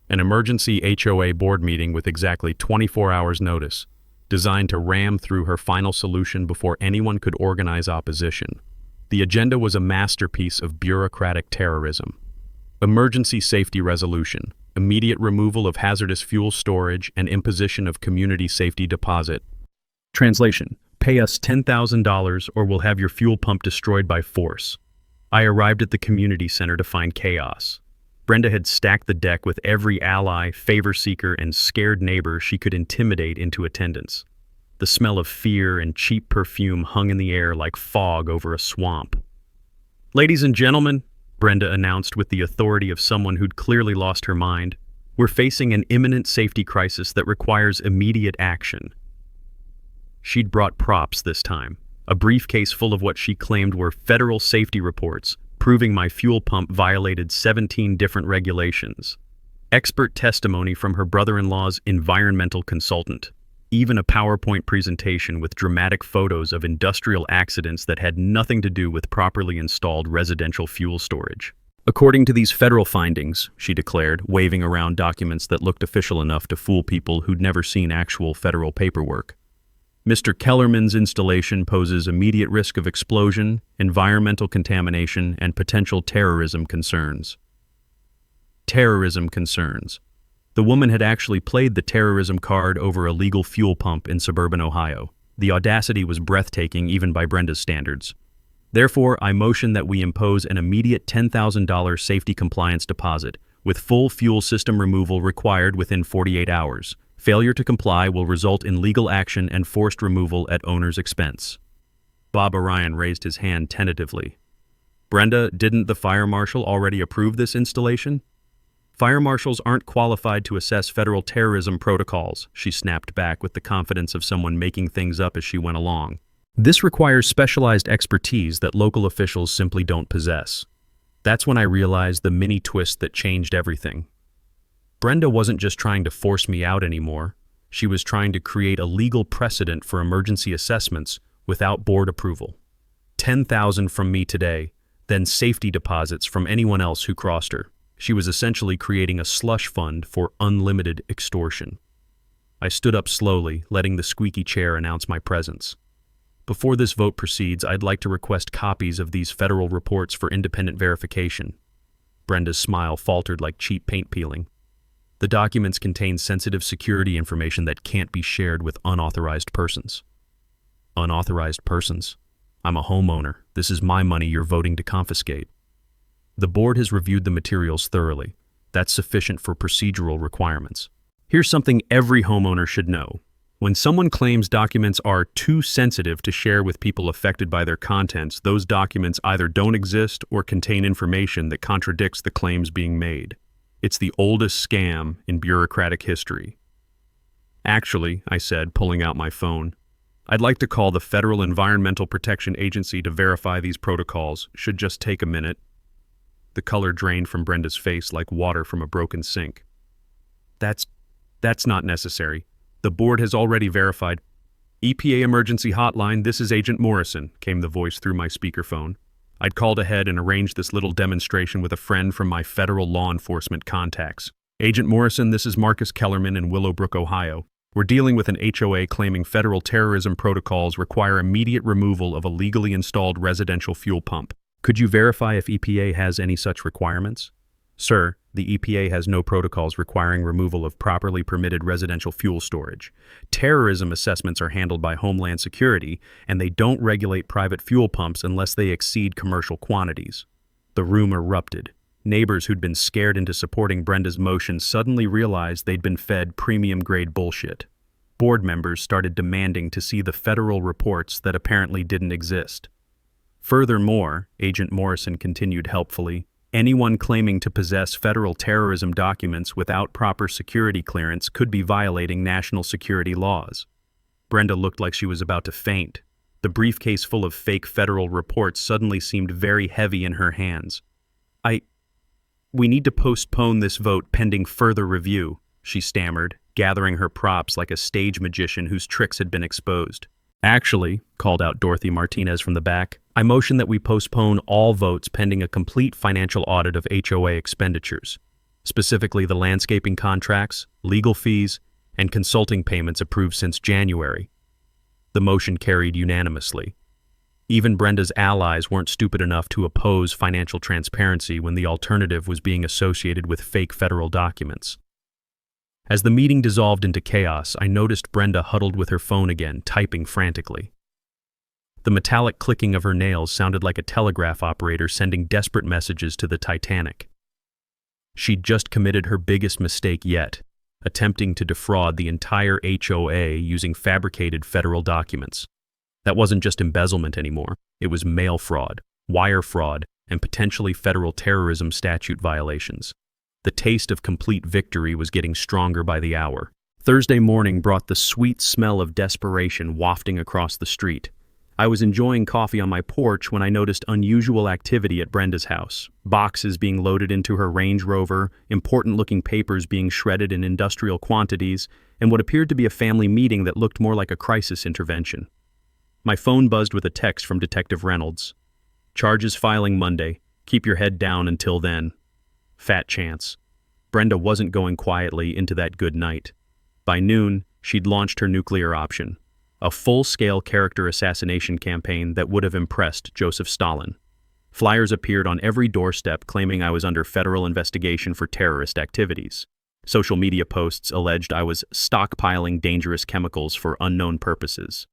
An emergency HOA board meeting with exactly 24 hours notice, designed to ram through her final solution before anyone could organize opposition. The agenda was a masterpiece of bureaucratic terrorism. Emergency safety resolution, immediate removal of hazardous fuel storage, and imposition of community safety deposit. Translation: pay us $10,000 or we'll have your fuel pump destroyed by force. I arrived at the community center to find chaos. Brenda had stacked the deck with every ally, favor seeker, and scared neighbor she could intimidate into attendance. The smell of fear and cheap perfume hung in the air like fog over a swamp. Ladies and gentlemen, Brenda announced with the authority of someone who'd clearly lost her mind, we're facing an imminent safety crisis that requires immediate action. She'd brought props this time, a briefcase full of what she claimed were federal safety reports, proving my fuel pump violated 17 different regulations. Expert testimony from her brother-in-law's environmental consultant. Even a PowerPoint presentation with dramatic photos of industrial accidents that had nothing to do with properly installed residential fuel storage. According to these federal findings, she declared, waving around documents that looked official enough to fool people who'd never seen actual federal paperwork. Mr. Kellerman's installation poses immediate risk of explosion, environmental contamination, and potential terrorism concerns. Terrorism concerns. The woman had actually played the terrorism card over a legal fuel pump in suburban Ohio. The audacity was breathtaking even by Brenda's standards. Therefore, I motion that we impose an immediate $10,000 safety compliance deposit, with full fuel system removal required within 48 hours. Failure to comply will result in legal action and forced removal at owner's expense. Bob Orion raised his hand tentatively. Brenda, didn't the fire marshal already approve this installation? Fire marshals aren't qualified to assess federal terrorism protocols, she snapped back with the confidence of someone making things up as she went along. This requires specialized expertise that local officials simply don't possess. That's when I realized the mini twist that changed everything. Brenda wasn't just trying to force me out anymore. She was trying to create a legal precedent for emergency assessments without board approval. $10,000 from me today, then safety deposits from anyone else who crossed her. She was essentially creating a slush fund for unlimited extortion. I stood up slowly, letting the squeaky chair announce my presence. Before this vote proceeds, I'd like to request copies of these federal reports for independent verification. Brenda's smile faltered like cheap paint peeling. The documents contain sensitive security information that can't be shared with unauthorized persons. Unauthorized persons? I'm a homeowner. This is my money you're voting to confiscate. The board has reviewed the materials thoroughly. That's sufficient for procedural requirements. Here's something every homeowner should know. When someone claims documents are too sensitive to share with people affected by their contents, those documents either don't exist or contain information that contradicts the claims being made. It's the oldest scam in bureaucratic history. Actually, I said, pulling out my phone, I'd like to call the Federal Environmental Protection Agency to verify these protocols. Should just take a minute. The color drained from Brenda's face like water from a broken sink. That's not necessary. The board has already verified. EPA Emergency Hotline, this is Agent Morrison, came the voice through my speakerphone. I'd called ahead and arranged this little demonstration with a friend from my federal law enforcement contacts. Agent Morrison, this is Marcus Kellerman in Willowbrook, Ohio. We're dealing with an HOA claiming federal terrorism protocols require immediate removal of a legally installed residential fuel pump. Could you verify if EPA has any such requirements? Sir, the EPA has no protocols requiring removal of properly permitted residential fuel storage. Terrorism assessments are handled by Homeland Security, and they don't regulate private fuel pumps unless they exceed commercial quantities. The room erupted. Neighbors who'd been scared into supporting Brenda's motion suddenly realized they'd been fed premium-grade bullshit. Board members started demanding to see the federal reports that apparently didn't exist. Furthermore, Agent Morrison continued helpfully, anyone claiming to possess federal terrorism documents without proper security clearance could be violating national security laws. Brenda looked like she was about to faint. The briefcase full of fake federal reports suddenly seemed very heavy in her hands. We need to postpone this vote pending further review, she stammered, gathering her props like a stage magician whose tricks had been exposed. Actually, called out Dorothy Martinez from the back, I motion that we postpone all votes pending a complete financial audit of HOA expenditures, specifically the landscaping contracts, legal fees, and consulting payments approved since January. The motion carried unanimously. Even Brenda's allies weren't stupid enough to oppose financial transparency when the alternative was being associated with fake federal documents. As the meeting dissolved into chaos, I noticed Brenda huddled with her phone again, typing frantically. The metallic clicking of her nails sounded like a telegraph operator sending desperate messages to the Titanic. She'd just committed her biggest mistake yet, attempting to defraud the entire HOA using fabricated federal documents. That wasn't just embezzlement anymore. It was mail fraud, wire fraud, and potentially federal terrorism statute violations. The taste of complete victory was getting stronger by the hour. Thursday morning brought the sweet smell of desperation wafting across the street. I was enjoying coffee on my porch when I noticed unusual activity at Brenda's house. Boxes being loaded into her Range Rover, important-looking papers being shredded in industrial quantities, and what appeared to be a family meeting that looked more like a crisis intervention. My phone buzzed with a text from Detective Reynolds. Charges filing Monday. Keep your head down until then. Fat chance. Brenda wasn't going quietly into that good night. By noon, she'd launched her nuclear option. a full-scale character assassination campaign that would have impressed Joseph Stalin. Flyers appeared on every doorstep claiming I was under federal investigation for terrorist activities. Social media posts alleged I was stockpiling dangerous chemicals for unknown purposes.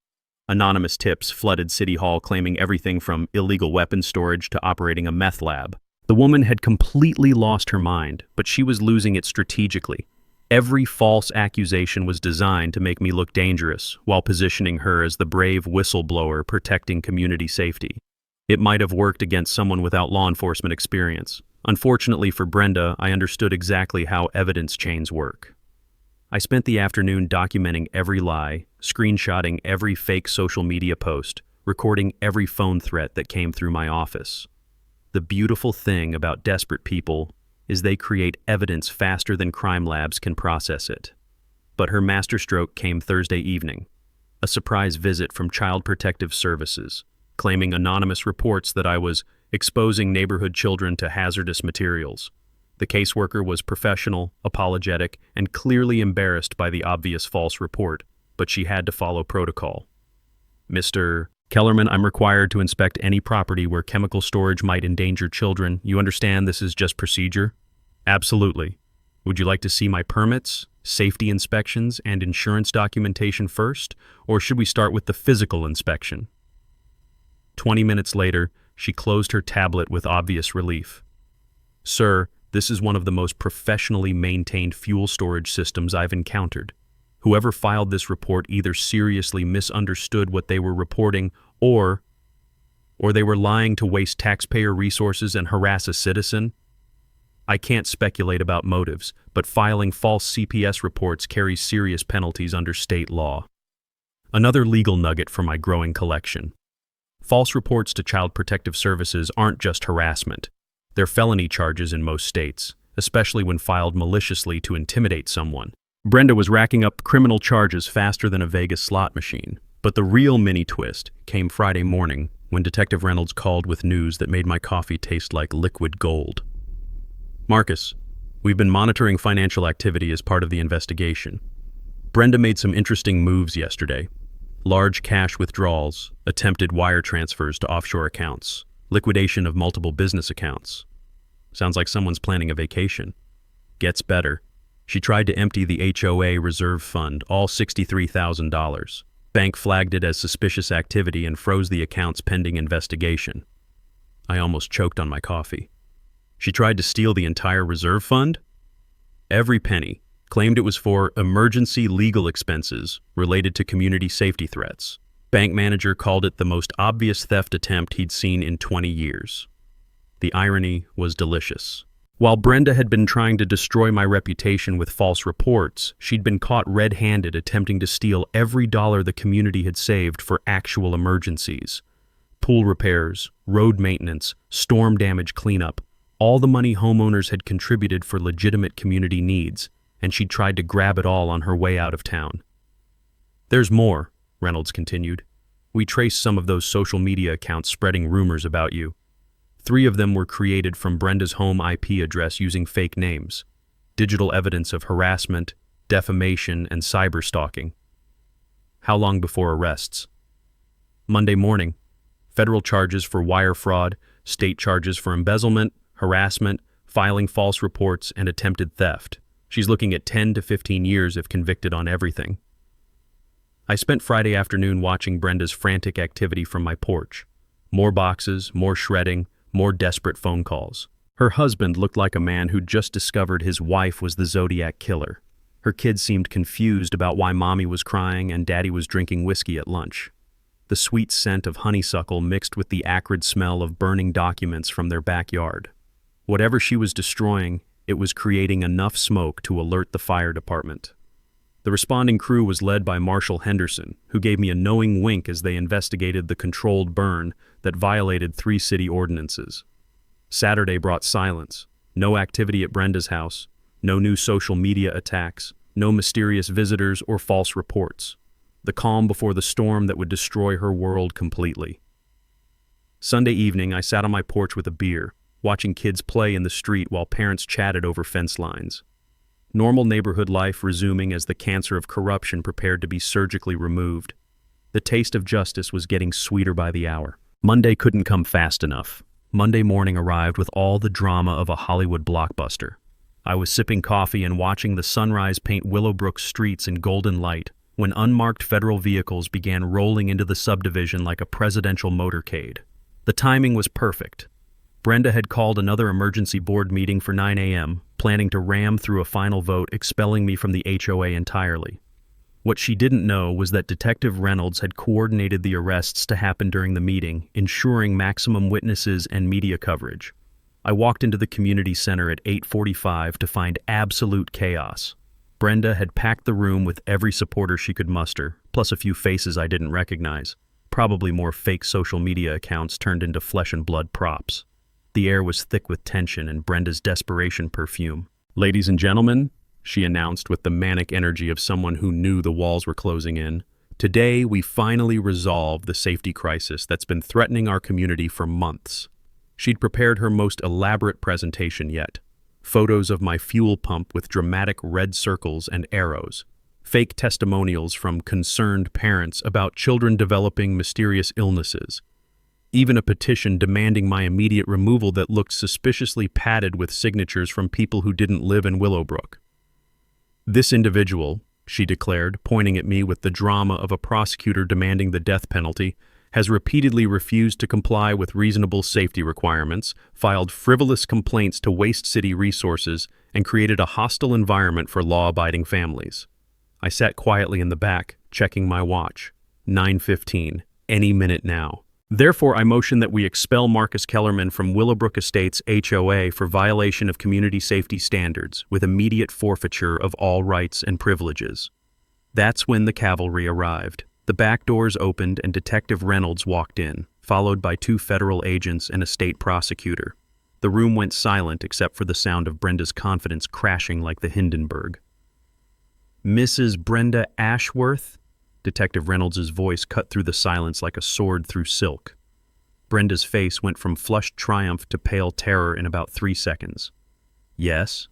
Anonymous tips flooded City Hall claiming everything from illegal weapons storage to operating a meth lab. The woman had completely lost her mind, but she was losing it strategically. Every false accusation was designed to make me look dangerous, while positioning her as the brave whistleblower protecting community safety. It might have worked against someone without law enforcement experience. Unfortunately for Brenda, I understood exactly how evidence chains work. I spent the afternoon documenting every lie, screenshotting every fake social media post, recording every phone threat that came through my office. The beautiful thing about desperate people is they create evidence faster than crime labs can process it. But her masterstroke came Thursday evening. A surprise visit from Child Protective Services, claiming anonymous reports that I was exposing neighborhood children to hazardous materials. The caseworker was professional, apologetic, and clearly embarrassed by the obvious false report, but she had to follow protocol. Mr. Kellerman, I'm required to inspect any property where chemical storage might endanger children. You understand this is just procedure? Absolutely. Would you like to see my permits, safety inspections, and insurance documentation first, or should we start with the physical inspection? 20 minutes later, she closed her tablet with obvious relief. Sir, this is one of the most professionally maintained fuel storage systems I've encountered. Whoever filed this report either seriously misunderstood what they were reporting or they were lying to waste taxpayer resources and harass a citizen. I can't speculate about motives, but filing false CPS reports carries serious penalties under state law. Another legal nugget for my growing collection. False reports to Child Protective Services aren't just harassment. They're felony charges in most states, especially when filed maliciously to intimidate someone. Brenda was racking up criminal charges faster than a Vegas slot machine. But the real mini twist came Friday morning when Detective Reynolds called with news that made my coffee taste like liquid gold. Marcus, we've been monitoring financial activity as part of the investigation. Brenda made some interesting moves yesterday. Large cash withdrawals, attempted wire transfers to offshore accounts, liquidation of multiple business accounts. Sounds like someone's planning a vacation. Gets better. She tried to empty the HOA reserve fund, all $63,000. Bank flagged it as suspicious activity and froze the accounts pending investigation. I almost choked on my coffee. She tried to steal the entire reserve fund? Every penny. Claimed it was for emergency legal expenses related to community safety threats. Bank manager called it the most obvious theft attempt he'd seen in 20 years. The irony was delicious. While Brenda had been trying to destroy my reputation with false reports, she'd been caught red-handed attempting to steal every dollar the community had saved for actual emergencies. Pool repairs, road maintenance, storm damage cleanup, all the money homeowners had contributed for legitimate community needs, and she'd tried to grab it all on her way out of town. There's more, Reynolds continued. We traced some of those social media accounts spreading rumors about you. 3 of them were created from Brenda's home IP address using fake names. Digital evidence of harassment, defamation, and cyberstalking. How long before arrests? Monday morning. Federal charges for wire fraud, state charges for embezzlement, harassment, filing false reports, and attempted theft. She's looking at 10 to 15 years if convicted on everything. I spent Friday afternoon watching Brenda's frantic activity from my porch. More boxes, more shredding, more desperate phone calls. Her husband looked like a man who'd just discovered his wife was the Zodiac killer. Her kids seemed confused about why mommy was crying and daddy was drinking whiskey at lunch. The sweet scent of honeysuckle mixed with the acrid smell of burning documents from their backyard. Whatever she was destroying, it was creating enough smoke to alert the fire department. The responding crew was led by Marshal Henderson, who gave me a knowing wink as they investigated the controlled burn that violated 3 city ordinances. Saturday brought silence. No activity at Brenda's house, no new social media attacks, no mysterious visitors or false reports. The calm before the storm that would destroy her world completely. Sunday evening, I sat on my porch with a beer, watching kids play in the street while parents chatted over fence lines. Normal neighborhood life resuming as the cancer of corruption prepared to be surgically removed. The taste of justice was getting sweeter by the hour. Monday couldn't come fast enough. Monday morning arrived with all the drama of a Hollywood blockbuster. I was sipping coffee and watching the sunrise paint Willowbrook streets in golden light when unmarked federal vehicles began rolling into the subdivision like a presidential motorcade. The timing was perfect. Brenda had called another emergency board meeting for 9 a.m., planning to ram through a final vote expelling me from the HOA entirely. What she didn't know was that Detective Reynolds had coordinated the arrests to happen during the meeting, ensuring maximum witnesses and media coverage. I walked into the community center at 8:45 to find absolute chaos. Brenda had packed the room with every supporter she could muster, plus a few faces I didn't recognize. Probably more fake social media accounts turned into flesh and blood props. The air was thick with tension and Brenda's desperation perfume. "Ladies and gentlemen," she announced with the manic energy of someone who knew the walls were closing in, "today we finally resolved the safety crisis that's been threatening our community for months." She'd prepared her most elaborate presentation yet. Photos of my fuel pump with dramatic red circles and arrows. Fake testimonials from concerned parents about children developing mysterious illnesses. Even a petition demanding my immediate removal that looked suspiciously padded with signatures from people who didn't live in Willowbrook. "This individual," she declared, pointing at me with the drama of a prosecutor demanding the death penalty, "has repeatedly refused to comply with reasonable safety requirements, filed frivolous complaints to waste city resources, and created a hostile environment for law-abiding families." I sat quietly in the back, checking my watch. 9:15, any minute now. "Therefore, I motion that we expel Marcus Kellerman from Willowbrook Estates HOA for violation of community safety standards, with immediate forfeiture of all rights and privileges." That's when the cavalry arrived. The back doors opened and Detective Reynolds walked in, followed by 2 federal agents and a state prosecutor. The room went silent except for the sound of Brenda's confidence crashing like the Hindenburg. "Mrs. Brenda Ashworth?" Detective Reynolds' voice cut through the silence like a sword through silk. Brenda's face went from flushed triumph to pale terror in about 3 seconds. "Yes?"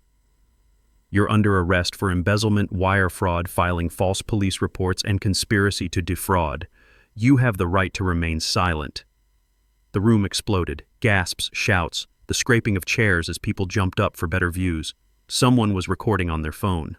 "You're under arrest for embezzlement, wire fraud, filing false police reports, and conspiracy to defraud. You have the right to remain silent." The room exploded. Gasps, shouts, the scraping of chairs as people jumped up for better views. Someone was recording on their phone.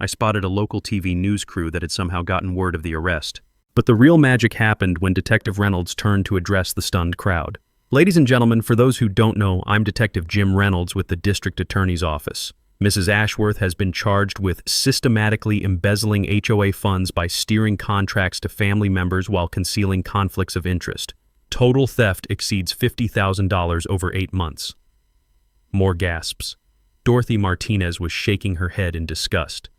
I spotted a local TV news crew that had somehow gotten word of the arrest. But the real magic happened when Detective Reynolds turned to address the stunned crowd. "Ladies and gentlemen, for those who don't know, I'm Detective Jim Reynolds with the District Attorney's Office. Mrs. Ashworth has been charged with systematically embezzling HOA funds by steering contracts to family members while concealing conflicts of interest. Total theft exceeds $50,000 over 8 months. More gasps. Dorothy Martinez was shaking her head in disgust.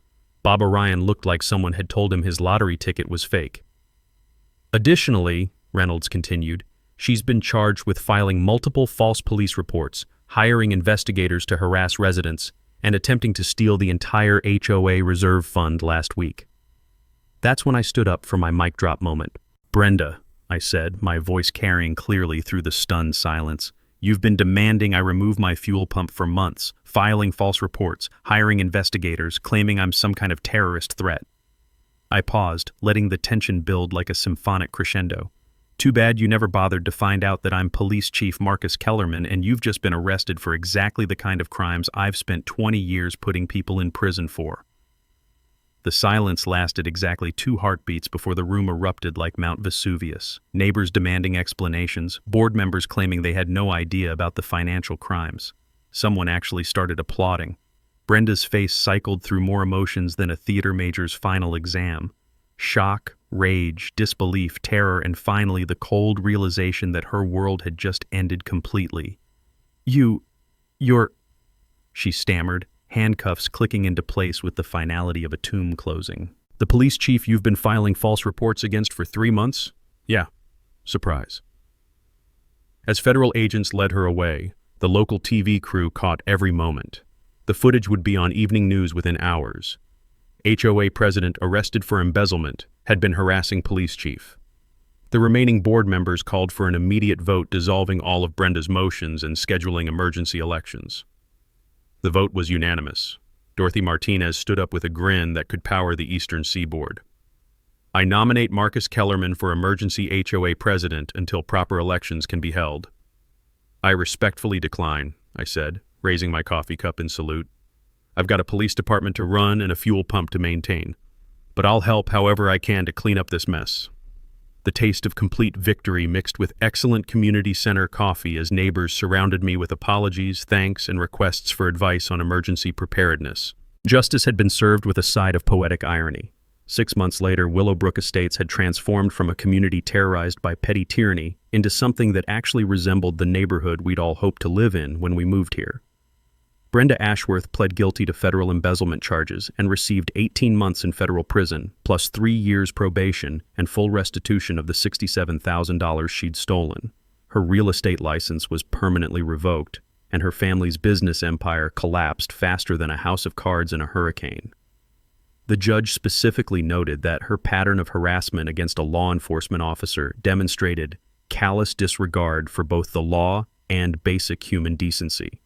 Bob Orion looked like someone had told him his lottery ticket was fake. Additionally, Reynolds continued, she's been charged with filing multiple false police reports, hiring investigators to harass residents, and attempting to steal the entire HOA reserve fund last week. That's when I stood up for my mic drop moment. "Brenda," I said, my voice carrying clearly through the stunned silence, "you've been demanding I remove my fuel pump for months, filing false reports, hiring investigators, claiming I'm some kind of terrorist threat." I paused, letting the tension build like a symphonic crescendo. "Too bad you never bothered to find out that I'm Police Chief Marcus Kellerman and you've just been arrested for exactly the kind of crimes I've spent 20 years putting people in prison for." The silence lasted exactly 2 heartbeats before the room erupted like Mount Vesuvius. Neighbors demanding explanations, board members claiming they had no idea about the financial crimes. Someone actually started applauding. Brenda's face cycled through more emotions than a theater major's final exam. Shock, rage, disbelief, terror, and finally the cold realization that her world had just ended completely. You're, she stammered, handcuffs clicking into place with the finality of a tomb closing. "The police chief you've been filing false reports against for 3 months? Yeah. Surprise." As federal agents led her away, the local TV crew caught every moment. The footage would be on evening news within hours. HOA president arrested for embezzlement had been harassing police chief. The remaining board members called for an immediate vote dissolving all of Brenda's motions and scheduling emergency elections. The vote was unanimous. Dorothy Martinez stood up with a grin that could power the eastern seaboard. I nominate Marcus Kellerman for emergency HOA president until proper elections can be held. I respectfully decline, I said, raising my coffee cup in salute. I've got a police department to run and a fuel pump to maintain, but I'll help however I can to clean up this mess. The taste of complete victory mixed with excellent community center coffee as neighbors surrounded me with apologies, thanks, and requests for advice on emergency preparedness. Justice had been served with a side of poetic irony. 6 months later, Willowbrook Estates had transformed from a community terrorized by petty tyranny into something that actually resembled the neighborhood we'd all hoped to live in when we moved here. Brenda Ashworth pled guilty to federal embezzlement charges and received 18 months in federal prison, plus 3 years probation and full restitution of the $67,000 she'd stolen. Her real estate license was permanently revoked, and her family's business empire collapsed faster than a house of cards in a hurricane. The judge specifically noted that her pattern of harassment against a law enforcement officer demonstrated callous disregard for both the law and basic human decency.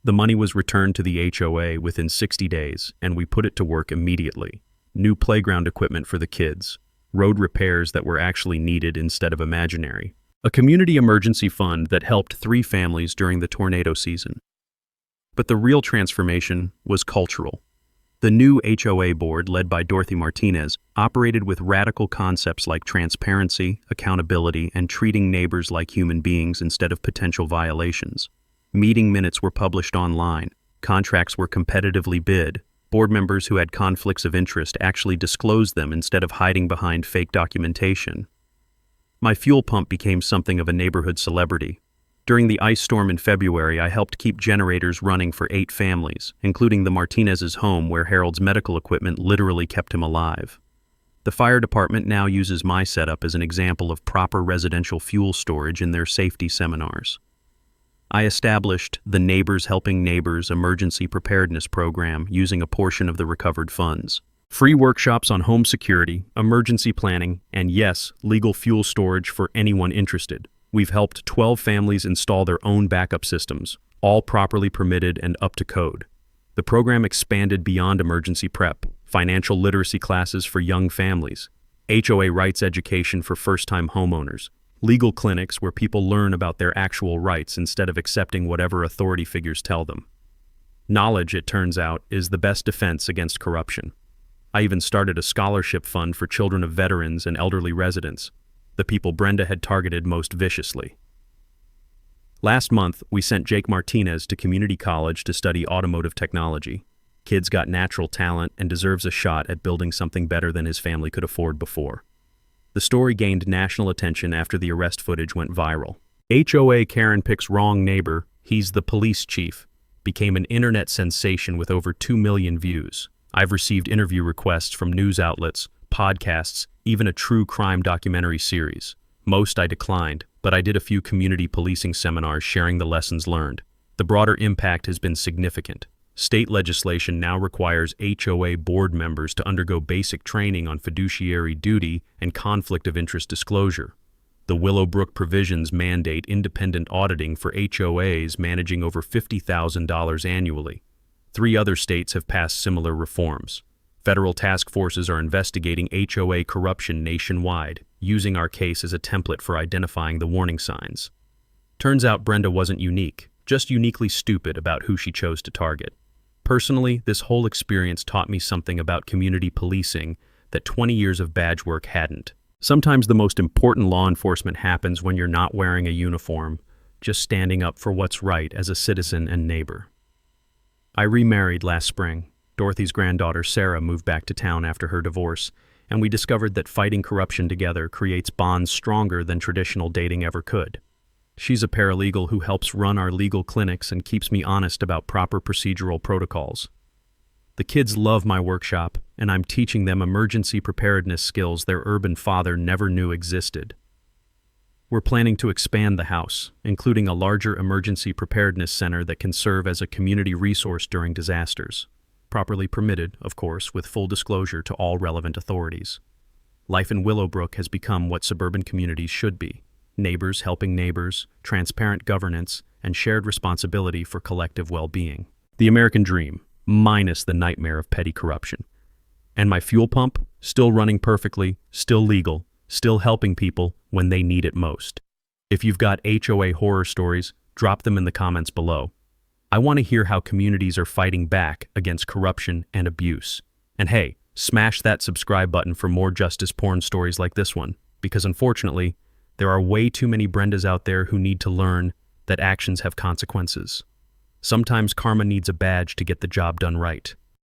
The money was returned to the HOA within 60 days, and we put it to work immediately. New playground equipment for the kids, road repairs that were actually needed instead of imaginary, a community emergency fund that helped 3 families during the tornado season. But the real transformation was cultural. The new HOA board, led by Dorothy Martinez, operated with radical concepts like transparency, accountability, and treating neighbors like human beings instead of potential violations. Meeting minutes were published online, contracts were competitively bid, board members who had conflicts of interest actually disclosed them instead of hiding behind fake documentation. My fuel pump became something of a neighborhood celebrity. During the ice storm in February, I helped keep generators running for 8 families, including the Martinez's home where Harold's medical equipment literally kept him alive. The fire department now uses my setup as an example of proper residential fuel storage in their safety seminars. I established the Neighbors Helping Neighbors emergency preparedness program using a portion of the recovered funds. Free workshops on home security, emergency planning, and yes, legal fuel storage for anyone interested. We've helped 12 families install their own backup systems, all properly permitted and up to code. The program expanded beyond emergency prep, financial literacy classes for young families, HOA rights education for first-time homeowners, legal clinics where people learn about their actual rights instead of accepting whatever authority figures tell them. Knowledge, it turns out, is the best defense against corruption. I even started a scholarship fund for children of veterans and elderly residents, the people Brenda had targeted most viciously. Last month, we sent Jake Martinez to community college to study automotive technology. Kid's got natural talent and deserves a shot at building something better than his family could afford before. The story gained national attention after the arrest footage went viral. HOA Karen picks wrong neighbor, he's the police chief, became an internet sensation with over 2 million views. I've received interview requests from news outlets, podcasts, even a true crime documentary series. Most I declined, but I did a few community policing seminars sharing the lessons learned. The broader impact has been significant. State legislation now requires HOA board members to undergo basic training on fiduciary duty and conflict of interest disclosure. The Willowbrook provisions mandate independent auditing for HOAs managing over $50,000 annually. 3 other states have passed similar reforms. Federal task forces are investigating HOA corruption nationwide, using our case as a template for identifying the warning signs. Turns out Brenda wasn't unique, just uniquely stupid about who she chose to target. Personally, this whole experience taught me something about community policing that 20 years of badge work hadn't. Sometimes the most important law enforcement happens when you're not wearing a uniform, just standing up for what's right as a citizen and neighbor. I remarried last spring. Dorothy's granddaughter Sarah moved back to town after her divorce, and we discovered that fighting corruption together creates bonds stronger than traditional dating ever could. She's a paralegal who helps run our legal clinics and keeps me honest about proper procedural protocols. The kids love my workshop, and I'm teaching them emergency preparedness skills their urban father never knew existed. We're planning to expand the house, including a larger emergency preparedness center that can serve as a community resource during disasters. Properly permitted, of course, with full disclosure to all relevant authorities. Life in Willowbrook has become what suburban communities should be. Neighbors helping neighbors, transparent governance, and shared responsibility for collective well-being. The American dream, minus the nightmare of petty corruption. And my fuel pump? still running perfectly, still legal, still helping people when they need it most. If you've got HOA horror stories, drop them in the comments below. I want to hear how communities are fighting back against corruption and abuse. And hey, smash that subscribe button for more justice porn stories like this one, because unfortunately, there are way too many Brendas out there who need to learn that actions have consequences. Sometimes karma needs a badge to get the job done right.